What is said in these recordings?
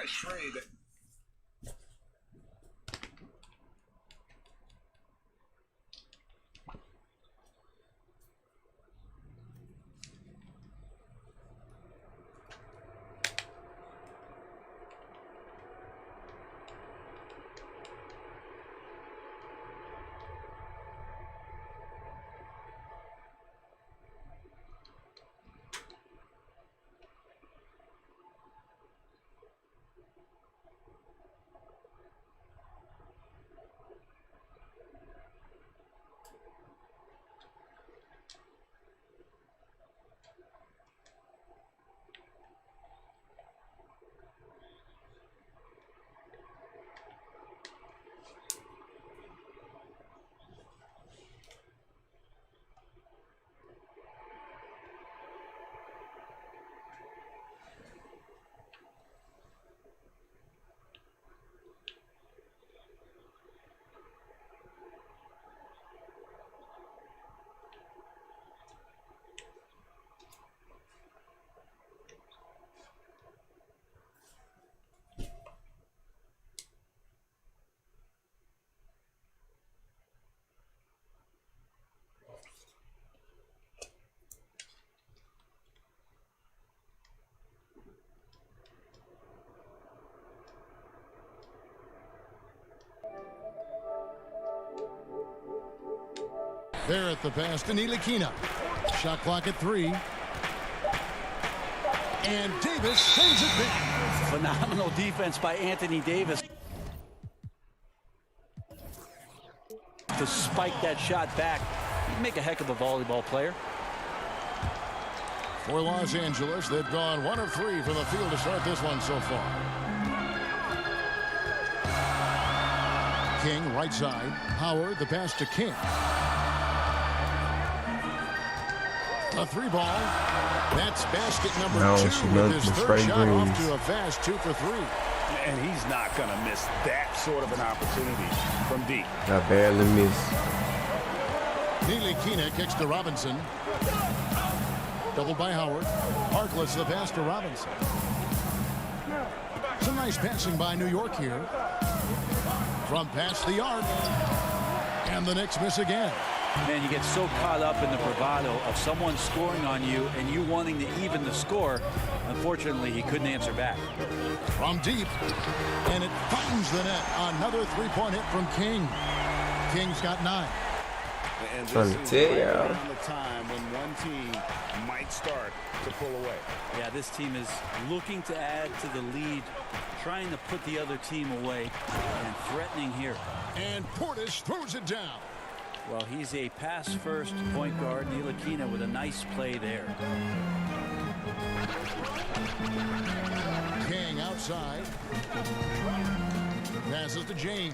trade. There at the pass to Ntilikina. Shot clock at 3. And Davis sends it back. Phenomenal defense by Anthony Davis to spike that shot back. He'd make a heck of a volleyball player. For Los Angeles, they've gone 1 of 3 from the field to start this one so far. King right side. Howard the pass to King. A 3 ball. That's basket number 2 with his third shot off to a fast 2 for 3. And he's not going to miss that sort of an opportunity from deep. I barely missed. Ntilikina kicks to Robinson. Doubled by Howard. Harkless the pass to Robinson. Some nice passing by New York here. From past the arc. And the Knicks miss again. Man, you get so caught up in the bravado of someone scoring on you and you wanting to even the score. Unfortunately, he couldn't answer back. From deep. And it finds the net. Another 3-point hit from King. King's got 9. And this is right around the time when one team might start to pull away. Yeah, this team is looking to add to the lead, trying to put the other team away, and threatening here. And Portis throws it down. Well, he's a pass-first point guard. Ntilikina with a nice play there. King outside. Passes to James.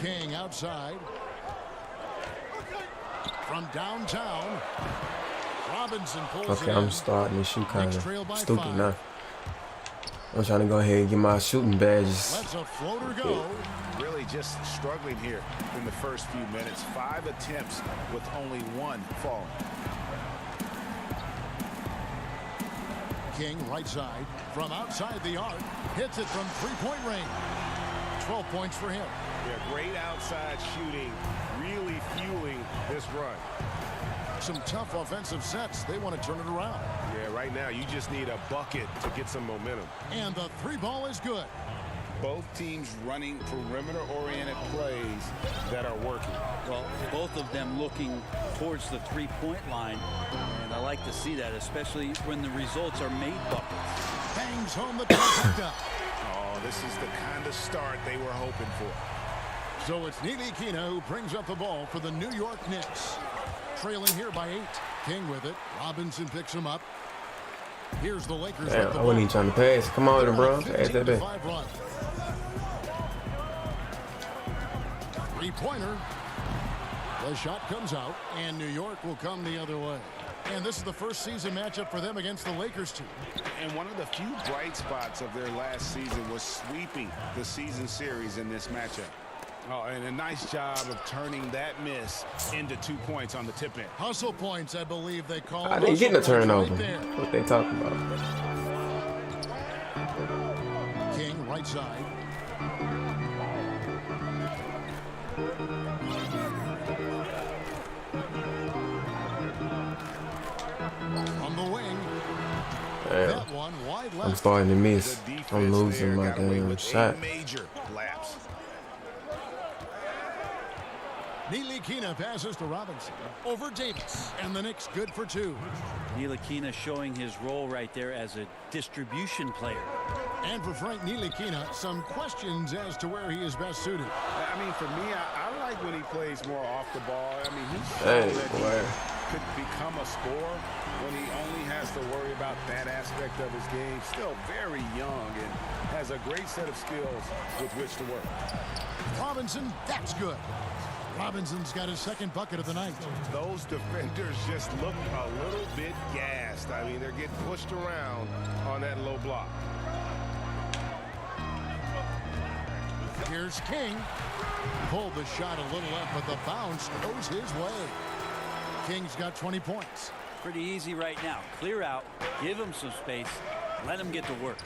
King outside. From downtown. Robinson pulls it Okay, in. I'm starting to shoot kind of Trail by stupid 5. now. I'm trying to go ahead and get my shooting badges. Lets a floater go. Really just struggling here in the first few minutes. 5 attempts with only 1 falling. King right side. From outside the arc. Hits it from 3-point range. 12 points for him. Yeah, great outside shooting, really fueling this run. Some tough offensive sets. They want to turn it around. Yeah, right now you just need a bucket to get some momentum. And the 3 ball is good. Both teams running perimeter-oriented plays that are working. Well, both of them looking towards the 3-point line, and I like to see that, especially when the results are made buckets. Bangs home the trifecta. Oh, this is the kind of start they were hoping for. So it's Ntilikina who brings up the ball for the New York Knicks. Trailing here by 8. King with it. Robinson picks him up. Here's the Lakers. Damn, I wasn't even trying to pass. Come on, bro. Pass that back. 3-pointer. The shot comes out, and New York will come the other way. And this is the first season matchup for them against the Lakers team. And one of the few bright spots of their last season was sweeping the season series in this matchup. Oh, and a nice job of turning that miss into 2 points on the tip in. Hustle points, I believe they call. I didn't get no hustle points turnover. right there. What they talking about? King, right side. On the wing. Damn. That one wide left. I'm starting to miss. The defense I'm losing there my got away damn with shot. a major lapse. Ntilikina passes to Robinson. Over Davis. And the Knicks good for 2. Ntilikina showing his role right there as a distribution player. And for Frank Ntilikina, some questions as to where he is best suited. I mean, for me, I like when he plays more off the ball. I mean, he's Hey, shown that boy. he could become a scorer when he only has to worry about that aspect of his game. Still very young and has a great set of skills with which to work. Robinson, that's good. Robinson's got his second bucket of the night. Those defenders just look a little bit gassed. I mean, they're getting pushed around on that low block. Here's King. Pulled the shot a little left, but the bounce goes his way. King's got 20 points. Pretty easy right now. Clear out, give him some space, let him get to work.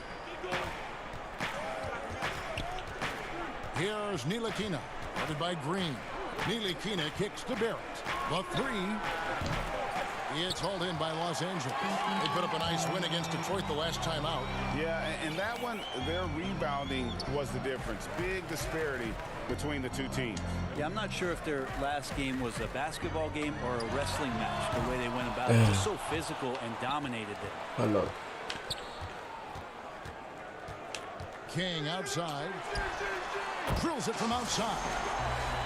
Here's Ntilikina, guarded by Green. Ntilikina kicks to Barrett. The 3. It's hauled in by Los Angeles. They put up a nice win against Detroit the last time out. Yeah, and that one, their rebounding was the difference. Big disparity between the two teams. Yeah, I'm not sure if their last game was a basketball game or a wrestling match, the way they went about it. Just so physical and dominated there. I know. King outside. Drills it from outside.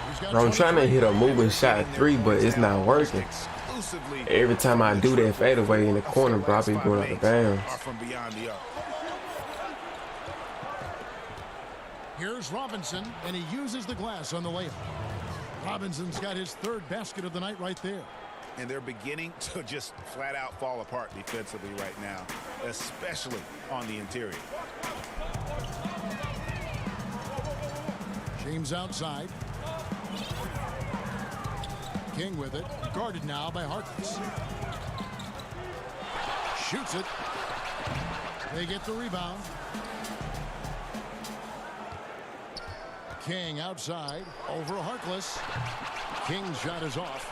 He's got Bro, I'm trying to hit a moving shot 3, but it's not working. Exclusively Every time I do that fadeaway in the corner, bro, I be going out of bounds. are from beyond the arc. Here's Robinson, and he uses the glass on the layup. Robinson's got his 3rd basket of the night right there. And they're beginning to just flat out fall apart defensively right now, especially on the interior. James outside. King with it. Guarded now by Harkless. Shoots it. They get the rebound. King outside. Over Harkless. King's shot is off.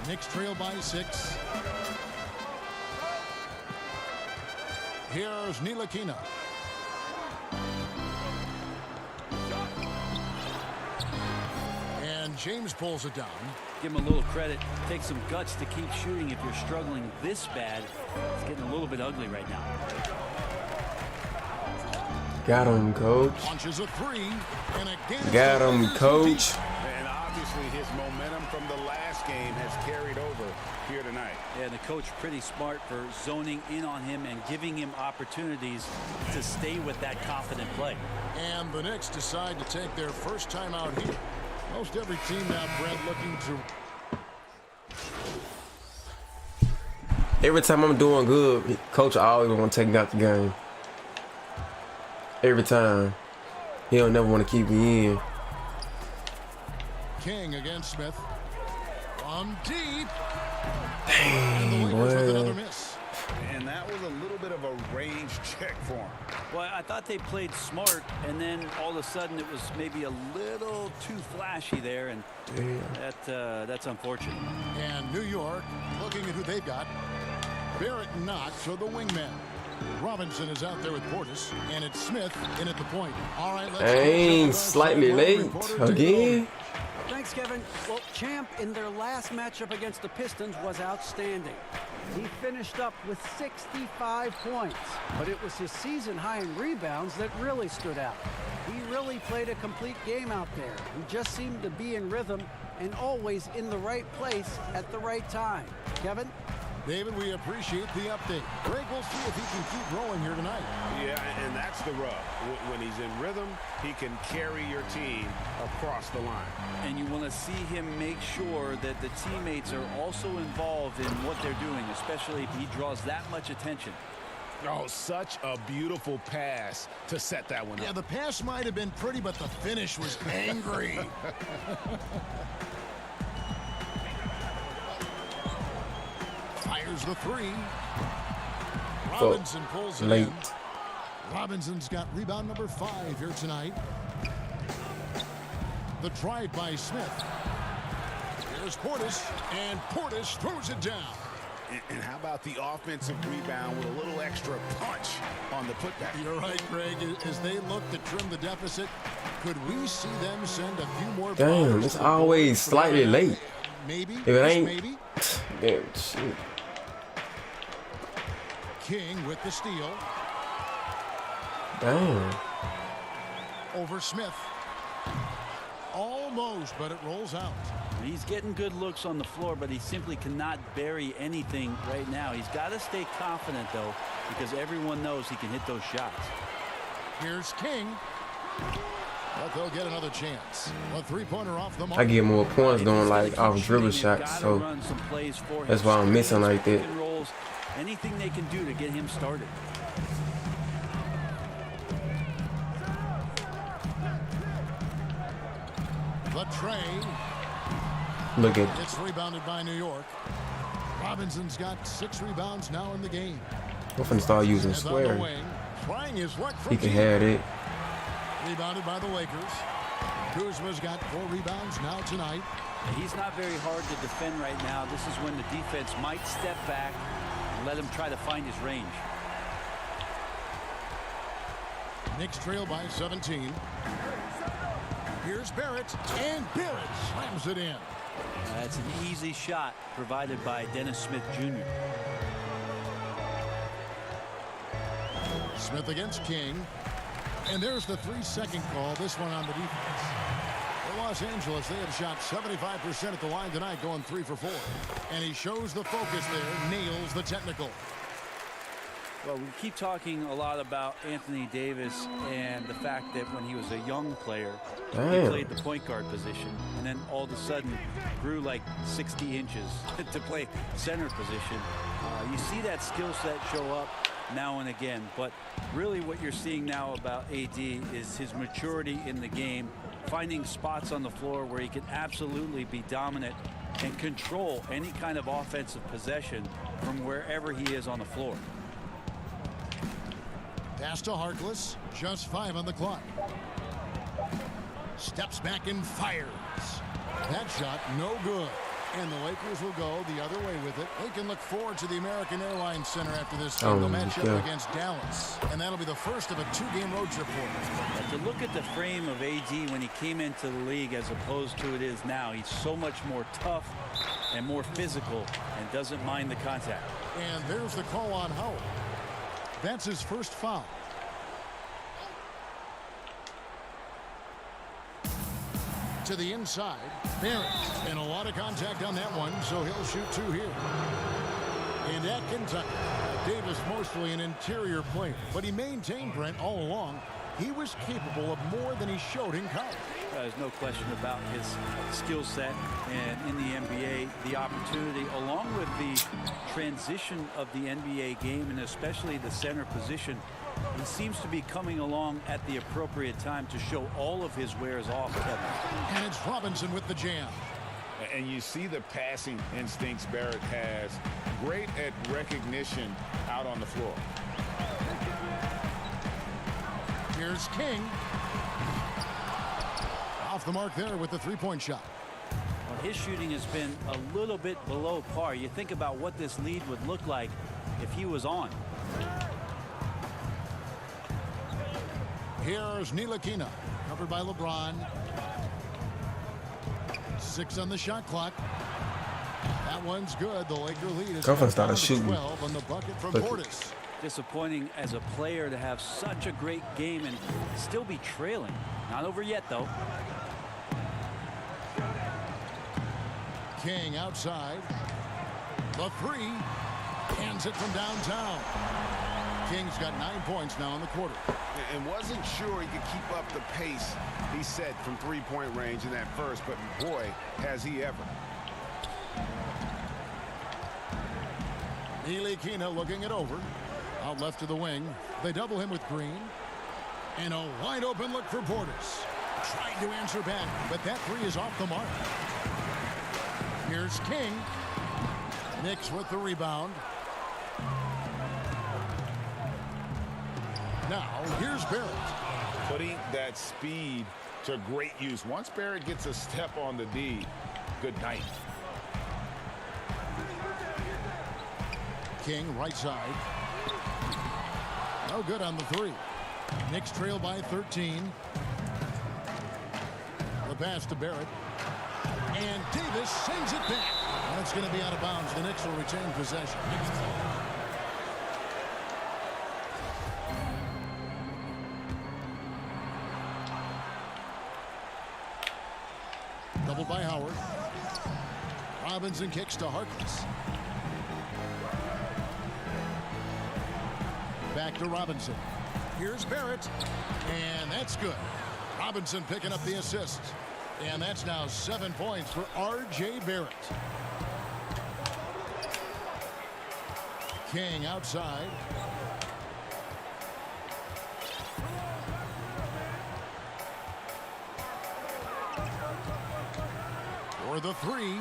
Knicks trail by 6. Here's Ntilikina. And James pulls it down. Give him a little credit. Take some guts to keep shooting if you're struggling this bad. It's getting a little bit ugly right now. Got him, coach. Launches a 3. And again. Got him, coach. And obviously his momentum from the last game has carried over here tonight. Yeah, the coach pretty smart for zoning in on him and giving him opportunities to stay with that confident play. And the Knicks decide to take their first time out here. Most every team now, Brent, looking to... Every time I'm doing good, coach always want to take me out the game. Every time. He don't never want to keep me in. King against Smith. From deep. Dang, And the Lakers with another boy. miss. And that was a little bit of a range check for him. Well, I thought they played smart, and then all of a sudden it was maybe a little too flashy there, and that's unfortunate. And New York, looking at who they've got. Barrett and Knox are the wingmen. Robinson is out there with Portis, and it's Smith in at the point. All right, let's Dang, slightly late again. Thanks, Kevin. Well, Champ in their last matchup against the Pistons was outstanding. He finished up with 65 points, but it was his season high in rebounds that really stood out. He really played a complete game out there. He just seemed to be in rhythm and always in the right place at the right time. Kevin? David, we appreciate the update. Greg, we'll see if he can keep rolling here tonight. Yeah, and that's the rub. When he's in rhythm, he can carry your team across the line. And you want to see him make sure that the teammates are also involved in what they're doing, especially if he draws that much attention. Oh, such a beautiful pass to set that one Yeah, up. the pass might have been pretty, but the finish was angry. Fires the three. Robinson pulls it late. in. Robinson's got rebound number 5 here tonight. The drive by Smith. Here's Portis, and Portis throws it down. And how about the offensive rebound with a little extra punch on the putback? You're right, Greg. As they look to trim the deficit, could we see them send a few more? Damn, ballers it's to the always board? slightly late. Maybe. If it ain't, Maybe. damn, shoot. King with the steal. Damn. Over Smith. Almost, but it rolls out. He's getting good looks on the floor, but he simply cannot bury anything right now. He's got to stay confident, though, because everyone knows he can hit those shots. Here's King. But they'll get another chance. A three-pointer off the mark. I get more points doing like off dribble shots, so that's why I'm missing like that. Anything they can do to get him started. The tray. Look at It's rebounded by New York. Robinson's got 6 rebounds now in the game. I'm finna start using As on the square. wing, trying his luck from He can deep. have it. Rebounded by the Lakers. Kuzma's got 4 rebounds now tonight. He's not very hard to defend right now. This is when the defense might step back and let him try to find his range. Knicks trail by 17. Here's Barrett, and Barrett slams it in. That's an easy shot provided by Dennis Smith Jr. Smith against King. And there's the 3-second call, this one on the defense. For Los Angeles, they have shot 75% at the line tonight, going 3 for 4. And he shows the focus there, nails the technical. Well, we keep talking a lot about Anthony Davis and the fact that when he was a young player, he Damn. played the point guard position, and then all of a sudden grew like 60 inches to play center position. You see that skill set show up now and again, but really what you're seeing now about AD is his maturity in the game, finding spots on the floor where he can absolutely be dominant and control any kind of offensive possession from wherever he is on the floor. Pass to Harkless, just 5 on the clock. Steps back and fires. That shot no good. And the Lakers will go the other way with it. They can look forward to the American Airlines Center after this game. They'll match up against Dallas. And that'll be the first of a 2-game road trip for them. But to look at the frame of AD when he came into the league as opposed to it is now, he's so much more tough and more physical and doesn't mind the contact. And there's the call on Howell. That's his first foul. To the inside, Barrett, and a lot of contact on that one, so he'll shoot 2 here. And at Kentucky, Davis mostly an interior player, but he maintained, Brent, all along. He was capable of more than he showed in college. There's no question about his skill set, and in the NBA, the opportunity, along with the transition of the NBA game, and especially the center position, he seems to be coming along at the appropriate time to show all of his wares off, Kevin. And it's Robinson with the jam. And you see the passing instincts Barrett has. Great at recognition out on the floor. Here's King. Off the mark there with the 3-point shot. Well, his shooting has been a little bit below par. You think about what this lead would look like if he was on. Here's Ntilikina, covered by LeBron. 6 on the shot clock. That one's good. The Laker lead is Girlfriend down started to shooting. 12 on the bucket from Look. Portis. Disappointing as a player to have such a great game and still be trailing. Not over yet, though. King outside. The 3. Hands it from downtown. King's got 9 points now in the quarter. And wasn't sure he could keep up the pace he set from 3-point range in that first, but boy, has he ever. Ntilikina looking it over. Out left to the wing. They double him with Green. And a wide open look for Portis. Trying to answer back, but that three is off the mark. Here's King. Knicks with the rebound. Now, here's Barrett. Putting that speed to great use. Once Barrett gets a step on the D, good night. King, right side. No good on the three. Knicks trail by 13. The pass to Barrett. And Davis sends it back. That's going to be out of bounds. The Knicks will retain possession. Doubled by Howard. Robinson kicks to Harkless. Back to Robinson. Here's Barrett. And that's good. Robinson picking up the assist. And that's now 7 points for R.J. Barrett. King outside. For the three.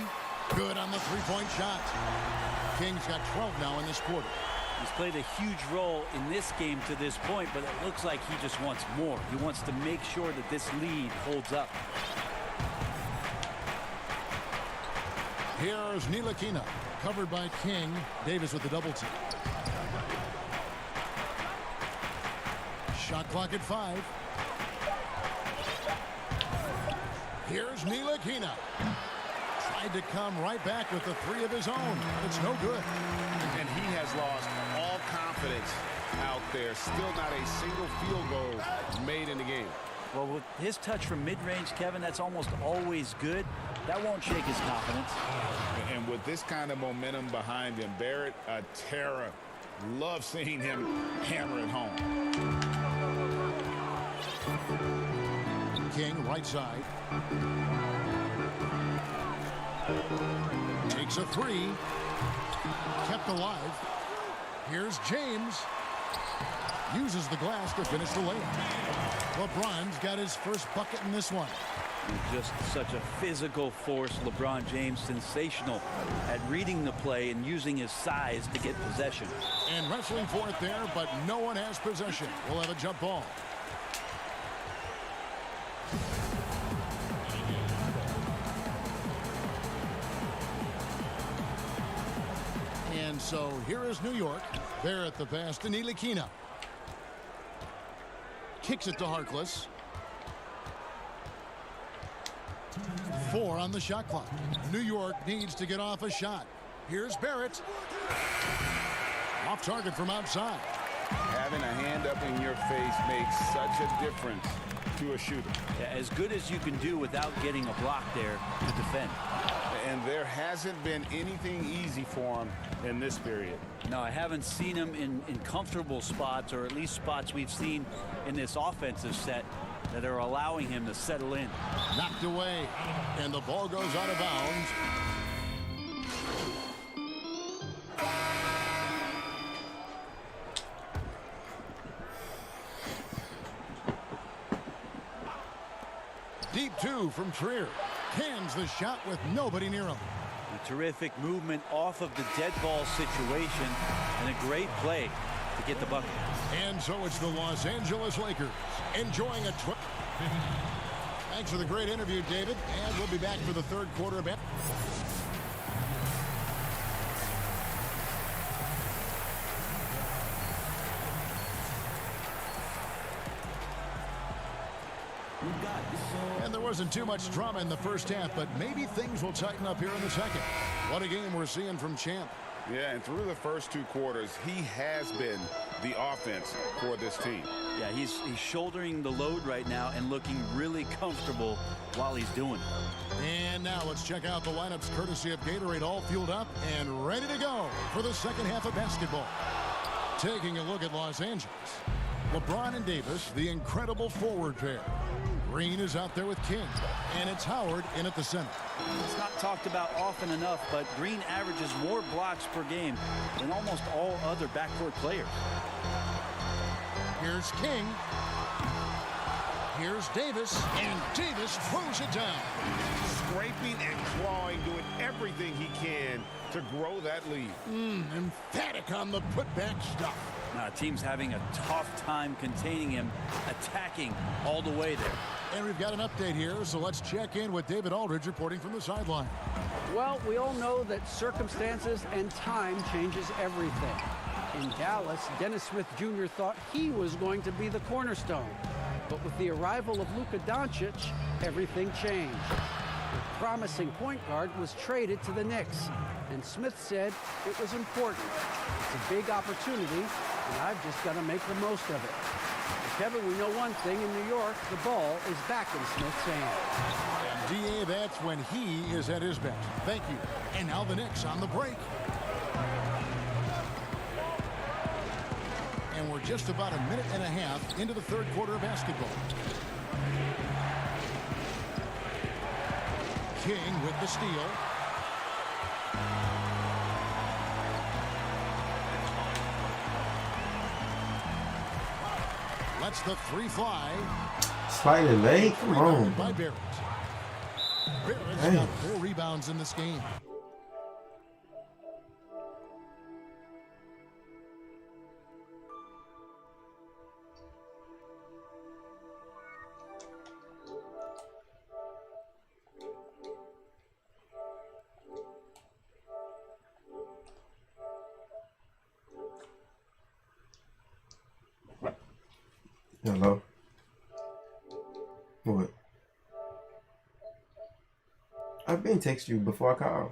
Good on the three-point shot. King's got 12 now in this quarter. He's played a huge role in this game to this point, but it looks like he just wants more. He wants to make sure that this lead holds up. Here's Ntilikina, covered by King. Davis with the double team. Shot clock at 5. Here's Ntilikina. Tried to come right back with the three of his own. It's no good. And he has lost all confidence out there. Still not a single field goal made in the game. Well, with his touch from mid-range, Kevin, that's almost always good. That won't shake his confidence. And with this kind of momentum behind him, Barrett, a terror. Love seeing him hammer it home. King, right side. Takes a three. Kept alive. Here's James. Uses the glass to finish the layup. LeBron's got his first bucket in this one. Just such a physical force. LeBron James, sensational at reading the play and using his size to get possession. And wrestling for it there, but no one has possession. We'll have a jump ball. And so here is New York. They're at the pass to Ntilikina. Kicks it to Harkless. 4 on the shot clock. New York needs to get off a shot. Here's Barrett. Off target from outside. Having a hand up in your face makes such a difference to a shooter. Yeah, as good as you can do without getting a block there to defend. And there hasn't been anything easy for him in this period. No, I haven't seen him in comfortable spots, or at least spots we've seen in this offensive set that are allowing him to settle in. Knocked away, and the ball goes out of bounds. Deep 2 from Trier. Cans the shot with nobody near him. A terrific movement off of the dead ball situation and a great play to get the bucket. And so it's the Los Angeles Lakers enjoying a trip. Thanks for the great interview, David. And we'll be back for the third quarter of it. And there wasn't too much drama in the first half, but maybe things will tighten up here in the second. What a game we're seeing from Champ. Yeah, and through the first 2 quarters, he has been the offense for this team. Yeah, he's shouldering the load right now and looking really comfortable while he's doing it. And now let's check out the lineups courtesy of Gatorade, all fueled up and ready to go for the second half of basketball. Taking a look at Los Angeles. LeBron and Davis, the incredible forward pair. Green is out there with King, and it's Howard in at the center. It's not talked about often enough, but Green averages more blocks per game than almost all other backcourt players. Here's King. Here's Davis, and Davis throws it down. Scraping and clawing, doing everything he can to grow that lead. Emphatic on the putback stuff. Team's having a tough time containing him, attacking all the way there. And we've got an update here, so let's check in with David Aldridge reporting from the sideline. Well, we all know that circumstances and time changes everything. In Dallas, Dennis Smith Jr. thought he was going to be the cornerstone. But with the arrival of Luka Doncic, everything changed. The promising point guard was traded to the Knicks, and Smith said it was important. It's a big opportunity, and I've just got to make the most of it. But Kevin, we know one thing in New York, the ball is back in Smith's hands. DA, that's when he is at his best. Thank you. And now the Knicks on the break. And we're just about a minute and a half into the third quarter of basketball. King with the steal. Lets the three fly. Slightly late. Come on. By Barrett. Barrett's Hey. got 4 rebounds in this game. Hello. What? I've been texting you before I called.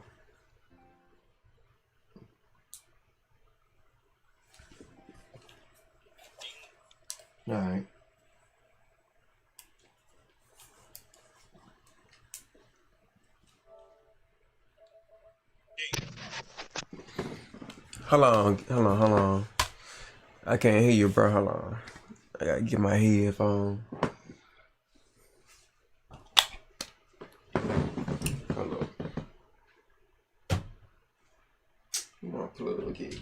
All right. Hold on. I can't hear you, bro. Hold on. I gotta get my headphone. Hold on. Come on, plug it.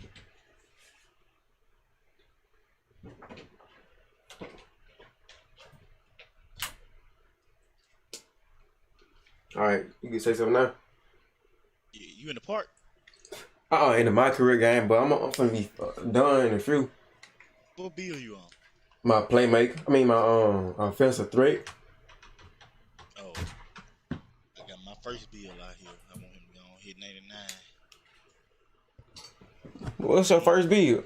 All right, you can say something now. You in the park? In my career game, but I'm gonna be done in a few. What bill you on? My playmaker. I mean, my offensive threat. Oh, I got my first bill out here. I want him to go on hit 99. What's your first build?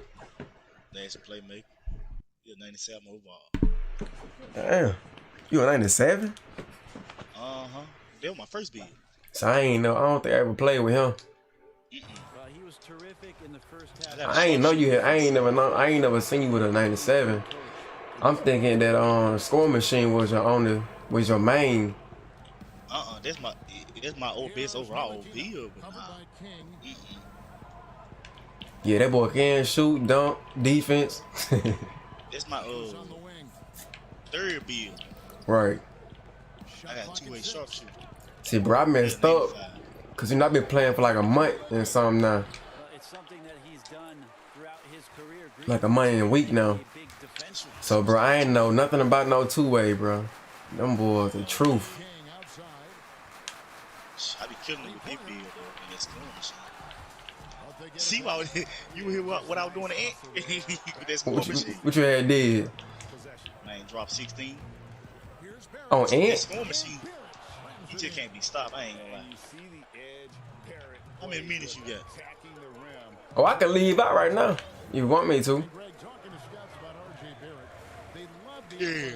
Last playmaker. He was 97 overall. Damn. You a 97? That was my first bill. So I don't think I ever played with him. Well, he was terrific in the first half. I ain't never seen you with a 97. I'm thinking that scoring machine was your main. That's my old best overall bill. But Yeah, that boy can shoot, dunk, defense. that's my third bill. Right. I got two-way sharpshooter. See, bro, I messed up because I've been playing for like a month and something now. It's something that he's done throughout his career. Like a month and a week now. So, bro, I ain't know nothing about no two-way, bro. Them boys, the truth. I be killing it with big bill though in that scoring machine. See you hear what I was doing with that scoring machine? What you had did? Man, drop 16. On That Ant? scoring machine, he just can't be stopped. I ain't gonna lie. How many minutes you got? Oh, I can leave out right now. You want me to? Yeah.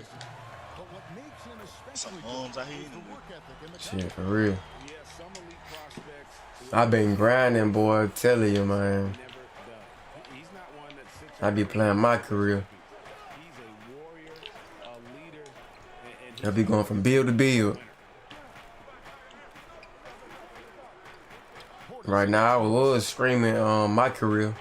Some arms out here. Shit, for real. I've been grinding, boy. Telling you, man. I be playing my career. I be going from build to build. Right now, I was screaming my career.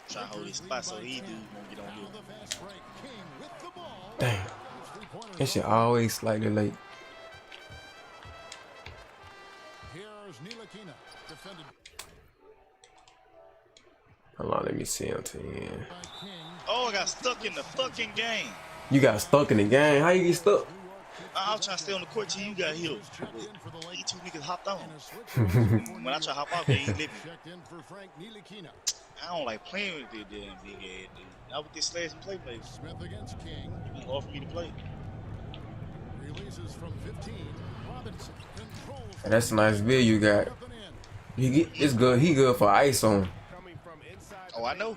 Try to hold his spot, so he do won't get on Now here. the fast break. King with the ball. Damn. Three-pointer That shit goes. always slightly late. Here's Ntilikina, defended Hold on, let me see until the end. by King. Oh, I got stuck in the fucking game. You got stuck in the game. How you get stuck? I was trying to stay on the court till you got here. You two niggas hopped on. And a switch for When I try to hop off, they ain't let me. checked in for Frank Ntilikina. I don't like playing with this damn big ass dude. Not with this slash and play play. Smith against King. It's hard for me to play. Releases from 15. Robinson controls. And that's a nice build you got. Up and in. He get it's good. He good for ice on. Coming from inside Oh, I know.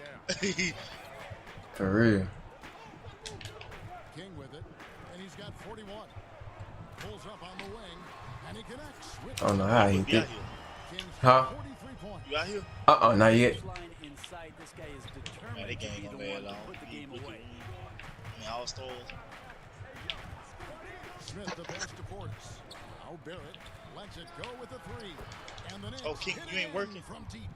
For real. King with it. And he's got 41. Pulls up on the wing. And he connects. With I don't know how he You did. out here? King's Huh? got 43 points. You out here? Not yet. Line inside, this guy is Man, determined they to game be gonna the last one long. to put the game away. I mean, all stars. Smith the pass to Portis. Now Barrett lets it go with the three. And the Knicks Oh, King, hit you ain't it working? from deep.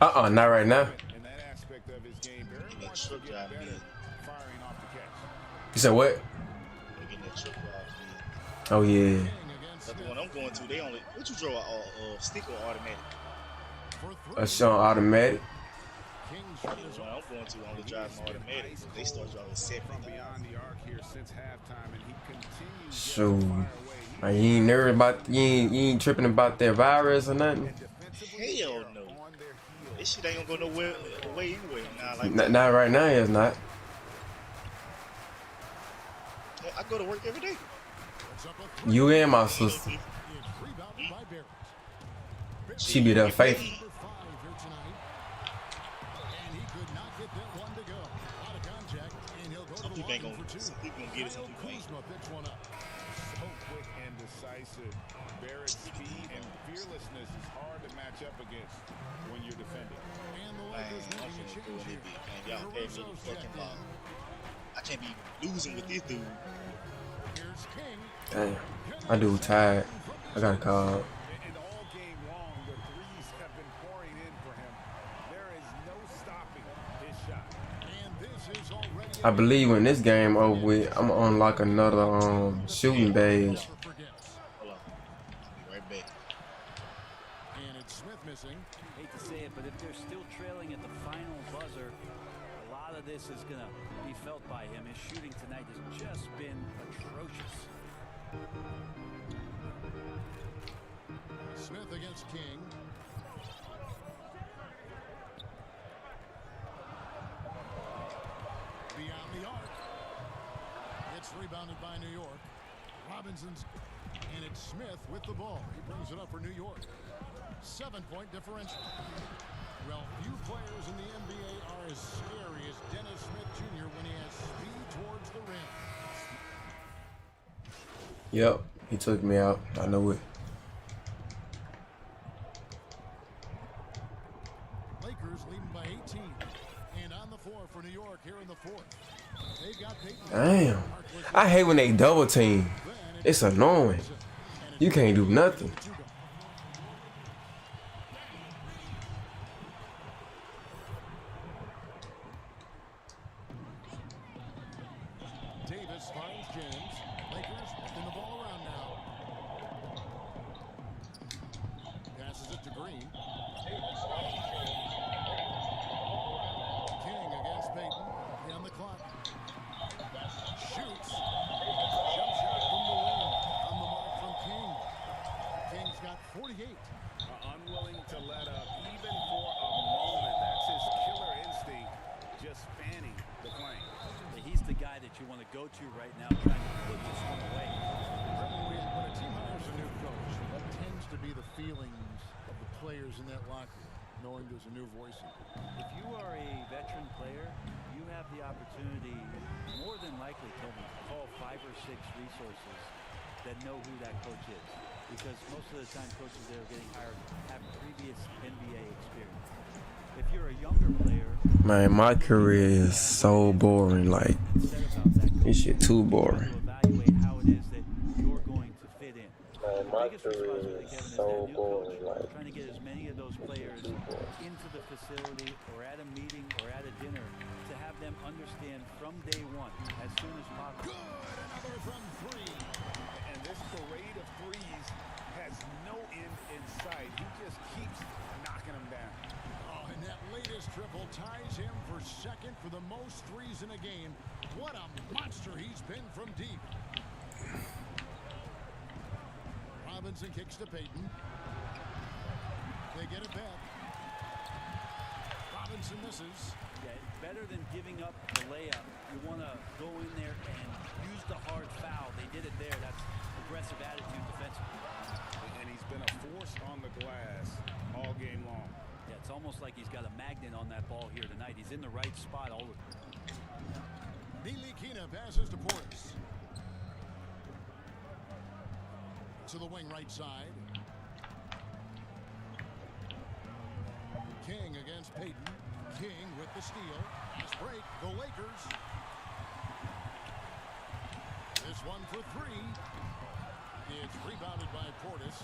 Not right now. in that aspect of his game. Very That wants to truck get drive better me. firing off the catch. You said what? They're getting that trick off. Oh yeah. King against That's the Smith one I'm going to. They only. What you draw? Stick or automatic? for three. A Sean automatic. King's The shot is one off. I'm going to only drive automatic. They start drawing seven. From beyond the arc here since halftime, and he continues just So, to fire away. like, you ain't nervous about you ain't tripping about that virus or nothing. Defensively, Hell they are no. on their heels. This shit ain't gonna go nowhere away anyway. Nah, like Not right now. It's not. I go to work every day. Puts up a three. You and my sister. It's rebounded by Barrett. She be there faithful. Number 5 here tonight. And he could not get that one to go. Out of contact, and he'll go to Some the people ain't line for gonna. two. Some people gonna get it. Some Kyle people ain't. Kuzma picks one up. So quick and decisive. Barrett's speed and fearlessness is hard to match up against when you're defending. And the Man, Lakers I'm making a finna go change in here. this bitch, man. Y'all pay me the Caruso's fucking checked ball. in. I can't be losing with this dude. Here's King. Damn. I do tired. I got a call. And all game long, the threes have been pouring in for him. There is no stopping his shot. And this is already I believe when this game over with, I'm gonna unlock another shooting badge. never forgets. Hold on. I'll be right back. And it's Smith missing. Hate to say it, but if they're still trailing at the final buzzer, a lot of this is going to be felt by him. His shooting tonight has just been atrocious. Smith against King. Beyond the arc. It's rebounded by New York. Robinson's, and it's Smith with the ball. He brings it up for New York. 7-point differential. Well, few players in the NBA are as scary as Dennis Smith Jr. when he has speed towards the rim. Yep, he took me out. I know it. Lakers leading by 18. And on the floor for New York here in the fourth. They've got Peyton. Damn. I hate when they double team. It's annoying. You can't do nothing. Davis finds James. Lakers working the ball around now. Passes it to Green. King against Peyton. On the clock. Shoots. Jump shot from the wing. On the mark from King. King's got 48. Unwilling to let up even for a moment. That's his killer instinct, just fanning the flame. He's the guy that you want to go to right now, trying to put this one away. When a team hires a new coach, what tends to be the feelings of the players in that locker room, knowing there's a new voice in it? If you are a veteran player, you have the opportunity, more than likely, Kevin, to call 5 or 6 resources that know who that coach is. Because most of the time, coaches that are getting hired have previous NBA experience. If you're a younger player, Man, my career is so boring. Like, upset about that this shit too boring. to evaluate how it is that you're going to fit in. Man, biggest career responsibility, is Kevin, is so that new coach boring. Like, trying to get as many of those players into the facility or at a meeting or at a dinner to have them understand from day one, as soon as possible. Good. Another from three. And this parade of threes has no end in sight. He just keeps knocking them down. Oh, and that latest triple ties him for second for the most threes in a game. What a monster he's been from deep. Robinson kicks to Payton. They get it back. Robinson misses. Yeah, better than giving up the layup. You want to go in there and use the hard foul. They did it there. That's aggressive attitude defensively. And he's been a force on the glass all game long. Yeah, it's almost like he's got a magnet on that ball here tonight. He's in the right spot all the time. Ntilikina passes to Portis. To the wing right side. King against Payton. King with the steal. Fast break. The Lakers. This one for three. It's rebounded by Portis.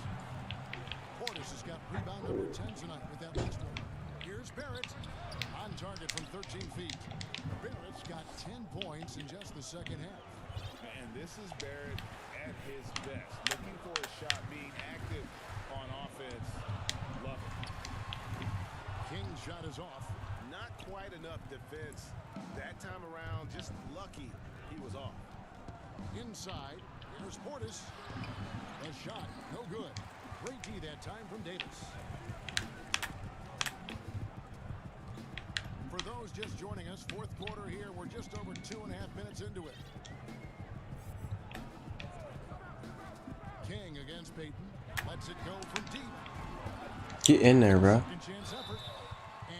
Portis has got rebound number 10 tonight with that last one. Here's Barrett. On target from 13 feet. Barrett's got 10 points in just the second half. And this is Barrett at his best. Looking for a shot, being active on offense. Love it. King's shot is off. Not quite enough defense that time around. Just lucky he was off. Inside, here's Portis. A shot, no good. Great D that time from Davis. For those just joining us, fourth quarter here. We're just over 2.5 minutes into it. King against Payton. Lets it go from deep. Get in there, bro. Second chance effort.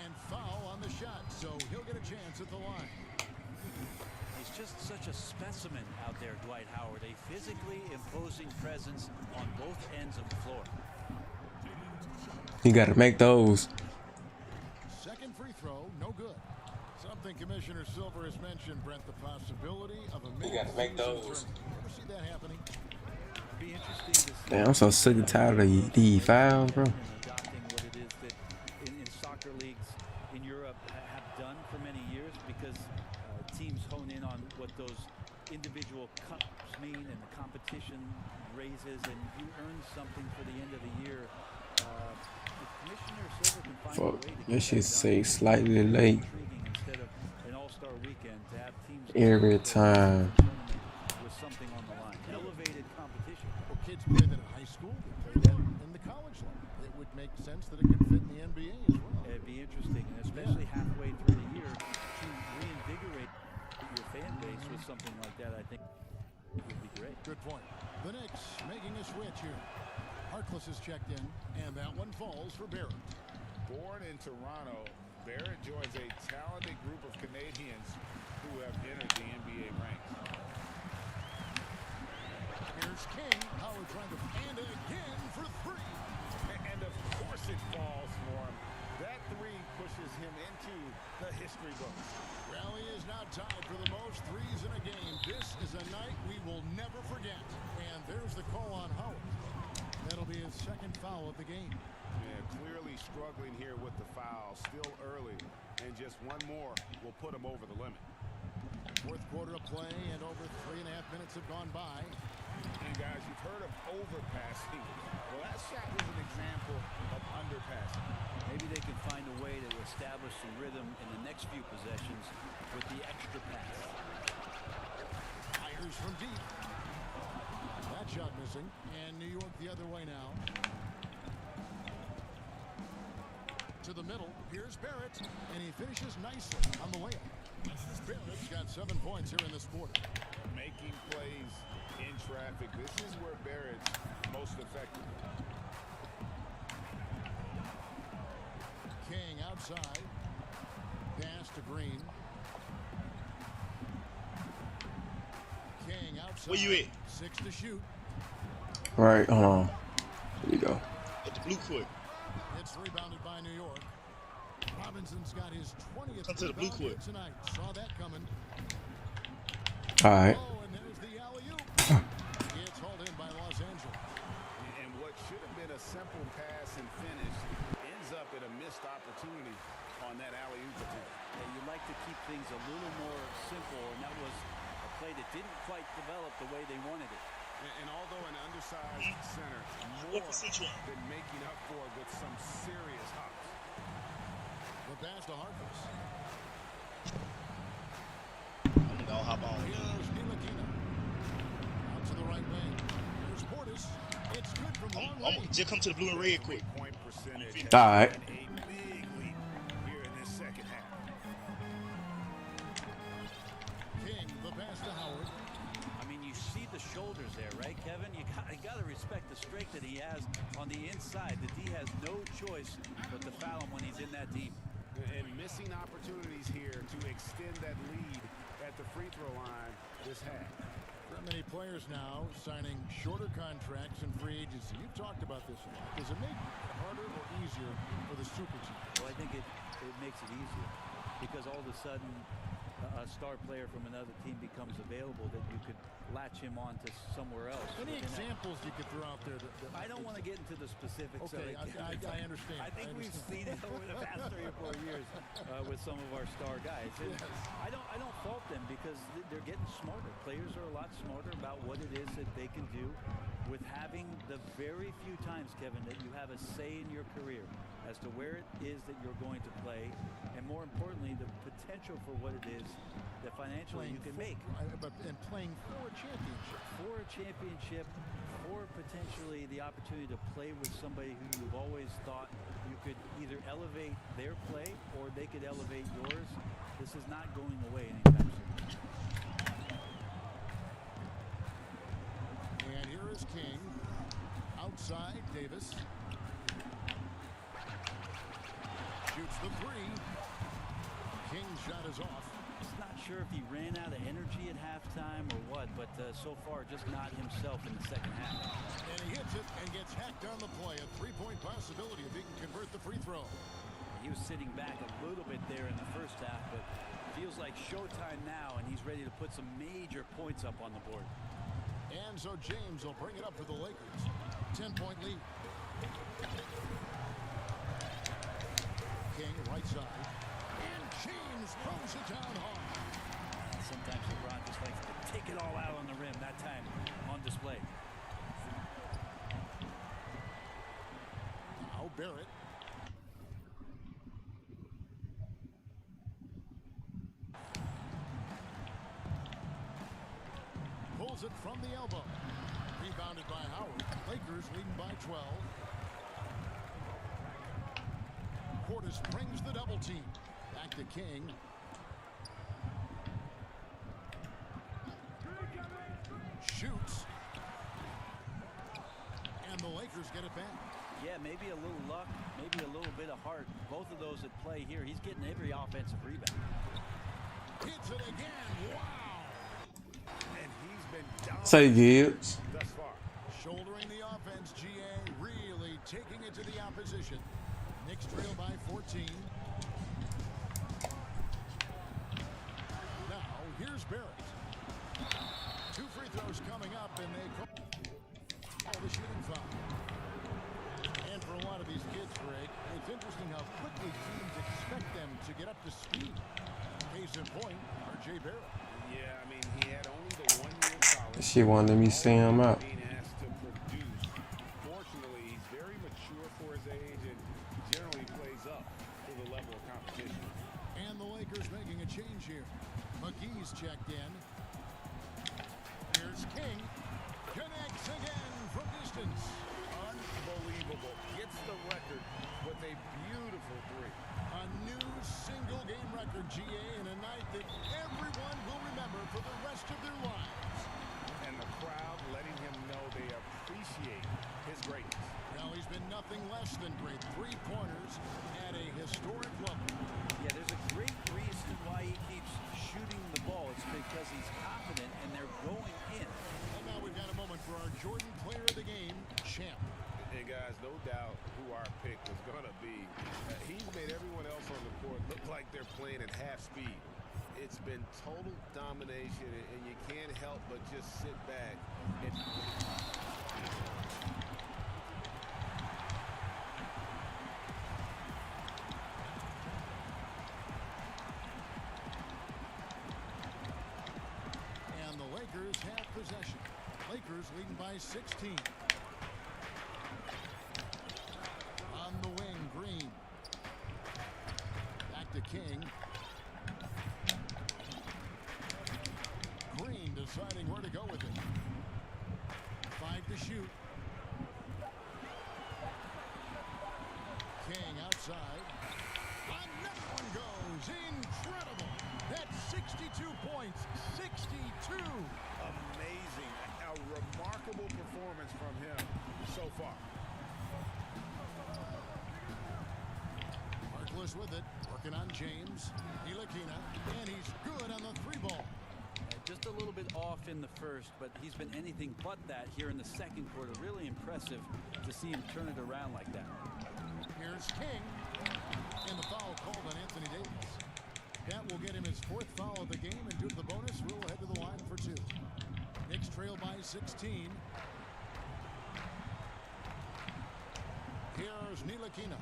And foul on the shot, so he'll get a chance at the line. He's just such a specimen out there, Dwight Howard. A physically imposing presence on both ends of the floor. You got to make those. Second free throw, no good. Something Commissioner Silver has mentioned, Brent, the possibility of a You got to make those. Ever see that happening? Be interesting to see. Damn, I'm so sick and tired of these fouls, bro. Adopting what it is that in soccer leagues in Europe have done for many years, because teams hone in on what those individual cups mean and the competition raises, and you earn something for the end of the year. Commissioner Silver can find a way Fuck, to this shit get that say done. slightly late Intriguing instead of an all-star weekend to have teams every time. with something on the line. Elevated competition. Well, kids play that in high school, they play that in the college level. It would make sense that it could fit in the NBA as well. It'd be interesting, and especially halfway through the year, to reinvigorate your fan base with something like that. I think it would be great. Good point. The Knicks making a switch here. Harkless is checked in, and that one falls for Barrett. Born in Toronto, Barrett joins a talented group of Canadians who have entered the NBA ranks. Here's King. Howard trying to and again for three. And of course it falls for him. That three pushes him into the history books. Rally is now tied for the most threes in a game. This is a night we will never forget. And there's the call on Howard. That'll be his second foul of the game. Yeah, clearly struggling here with the foul. Still early. And just one more will put him over the limit. Fourth quarter of play, and over 3.5 minutes have gone by. And guys, you've heard of overpassing. Well, that shot was an example of underpassing. Maybe they can find a way to establish some rhythm in the next few possessions with the extra pass. Fires from deep. That shot missing, and New York the other way now. To the middle, here's Barrett, and he finishes nicely on the layup. Barrett's got 7 points here in this quarter. Making plays in traffic. This is where Barrett's most effective. King outside. Pass to Green. King outside. Where you at? 6 to shoot. All right, hold on. Here we go. At the blue court. It's rebounded by New York. Robinson's got his 20th Come to the blue rebound court. tonight. Saw that coming. All right. Oh, and there's the alley-oop. It's hauled in by Los Angeles. And play that didn't quite develop the way they wanted it. And although an undersized center, more than making up for it with some serious hops. The pass to Harkless. I'm gonna hop on. Here's Ntilikina. Out to the right wing. There's Portis. It's good from long I'm range. just come to the blue and red quick. Point percentage. All right. A big leap here in this second half. King, the pass to Howard. I mean, you see the shoulders there, right, Kevin? You got to respect the strength that he has on the inside. The D has no choice but to foul him when he's in that deep. And missing opportunities here to extend that lead at the free throw line this half. There are many players now signing shorter contracts in free agency. You've talked about this a lot. Does it make it harder or easier for the super team? Well, I think it makes it easier because all of a sudden a star player from another team becomes available that you could latch him on to somewhere else. Any examples you could throw out there? I don't want to get into the specifics Okay, of it. I understand. I think we've seen it over the past 3 or 4 years with some of our star guys. And Yes. I don't fault them because they're getting smarter. Players are a lot smarter about what it is that they can do with having the very few times, Kevin, that you have a say in your career as to where it is that you're going to play, and more importantly, the potential for what it is that financially you can make. And playing for a championship. For a championship, for potentially the opportunity to play with somebody who you've always thought you could either elevate their play or they could elevate yours. This is not going away anytime soon. And here is King. Outside, Davis. Shoots the three. King's shot is off. Just not sure if he ran out of energy at halftime or what, but so far just not himself in the second half. And he hits it and gets hacked on the play. A three-point possibility if he can convert the free throw. He was sitting back a little bit there in the first half, but feels like showtime now, and he's ready to put some major points up on the board. And so James will bring it up for the Lakers. 10-point lead. King, right side. And James throws it down hard. Sometimes LeBron just likes to take it all out on the rim, that time on display. Now Barrett. Pulls it from the elbow. Rebounded by Howard. Lakers leading by 12. Portis brings the double team. Back to King. Shoots. And the Lakers get it back. Yeah, maybe a little luck, maybe a little bit of heart. Both of those at play here. He's getting every offensive rebound. Hits it again. Wow. And he's been dominant Say Gibbs. thus far. Shouldering the offense, GA really taking it to the opposition. Knicks trail by 14. Now, here's Barrett. 2 free throws coming up, and they call the shooting foul. And for a lot of these kids, Greg, it's interesting how quickly teams expect them to get up to speed. Case in point, R.J. Barrett. Yeah, I mean, he had only the 1 year college. She wanted me to see him out. Being asked to produce. Fortunately, he's very mature for his age and generally plays up to the level of competition. And the Lakers making a change here. McGee's checked in. Here's King. Connects again from distance. Unbelievable. Gets the record with a beautiful 3. A new single-game record, GA, in a night that everyone will remember for the rest of their lives. And the crowd letting him know they appreciate his greatness. Now, he's been nothing less than great. 3 pointers at a historic level. Yeah, there's a great reason why he keeps shooting the ball. It's because he's confident and they're going in. And now we've got a moment for our Jordan Player of the Game, Champ. And guys, no doubt who our pick was going to be. He's made everyone else on the court look like they're playing at half speed. It's been total domination, and you can't help but just sit back and... And the possession. Lakers leading by 16. On the wing, Green. Back to King. Green deciding where to go with it. 5 to shoot. King outside. Another one goes. Incredible. That's 62 points. 62. Amazing. A remarkable performance from him so far. Harkless with it. Working on James. Ntilikina. And he's good on the 3-ball. Just a little bit off in the first, but he's been anything but that here in the second quarter. Really impressive to see him turn it around like that. Here's King. And the foul called on Anthony Davis. That will get him his 4th foul of the game, and due to the bonus, we'll head to the line for 2. Knicks trail by 16. Here's Ntilikina.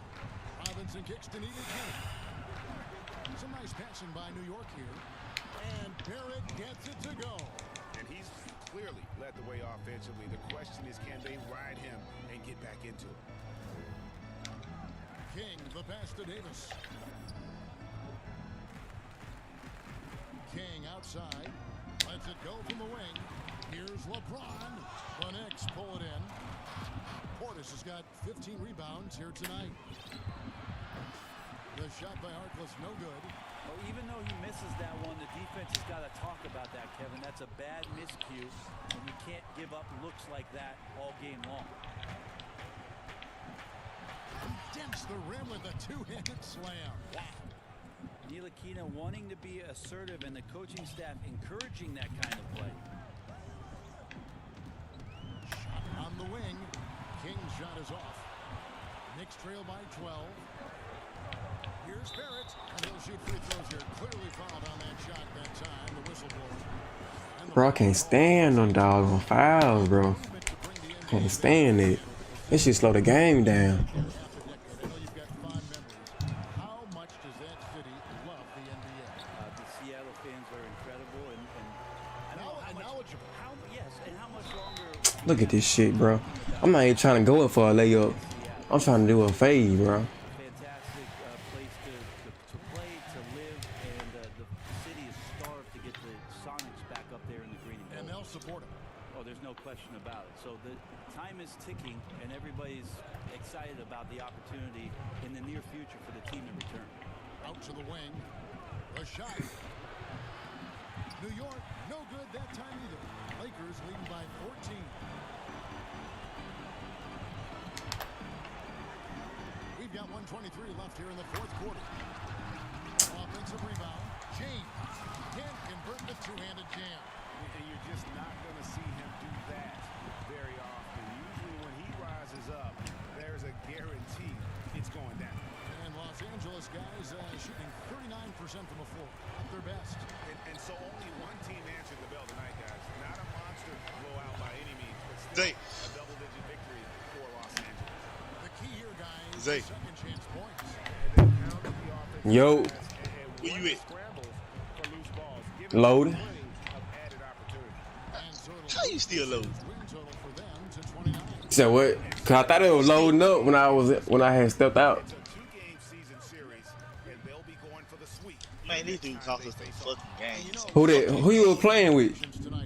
Robinson kicks to Ntilikina. Some nice passing by New York here. And Barrett gets it to go. And he's clearly led the way offensively. The question is, can they ride him and get back into it? King, the pass to Davis. King outside. Lets it go from the wing. Here's LeBron. The Knicks pull it in. Portis has got 15 rebounds here tonight. The shot by Harkless, no good. Well, even though he misses that one, the defense has got to talk about that, Kevin. That's a bad miscue, and you can't give up looks like that all game long. Dents the rim with a 2-handed slam. Wow. Ntilikina wanting to be assertive, and the coaching staff encouraging that kind of play. Shot on the wing. King's shot is off. Knicks trail by 12. Here's Barrett, and he'll shoot free throws here. Clearly fouled on that shot that time. The whistleblower. Bro, I can't stand them doggone fouls, bro. Can't stand it. This should slow the game down. I know you've got fond memories. How much does that city love the NBA? The Seattle fans are incredible, and I don't know how much, Knowledgeable. yes, and how much longer. Look at this shit, bro. I'm not even trying to go up for a layup. I'm trying to do a fade, bro. Fantastic place to play, to live, and the city is starved to get the Sonics back up there in the green and And gold. they'll support him. Oh, there's no question about it. So the time is ticking, and everybody's excited about the opportunity in the near future for the team to return. Out to the wing. The shot. New York, no good that time either. Lakers leading by 14. We've got 1:23 left here in the 4th quarter. Offensive rebound. James can't convert the 2-handed jam. And you're just not going to see him do that very often. Usually when he rises up, there's a guarantee it's going down. And Los Angeles guys shooting 39% from the floor. At their best. And so only one team answered the bell tonight, guys. Not a monster blowout by any means, but still a double-digit victory for Los Angeles. The key here, guys, Zay. second chance points. And they pounded the offense. Yo. Where you at? Scrambles for loose balls, giving Load. them plenty of added opportunity. And so it'll How you still low? win total for them to 29. So what? Cause I thought it was loading up when I had stepped out. It's a 2-game season series, and they'll be going for the sweep. Man, these dudes cost us some fucking games. Who you were playing with?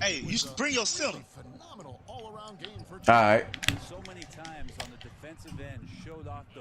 Hey, you should bring your center. Phenomenal all-around game for All right. So many times on the defensive end showed off those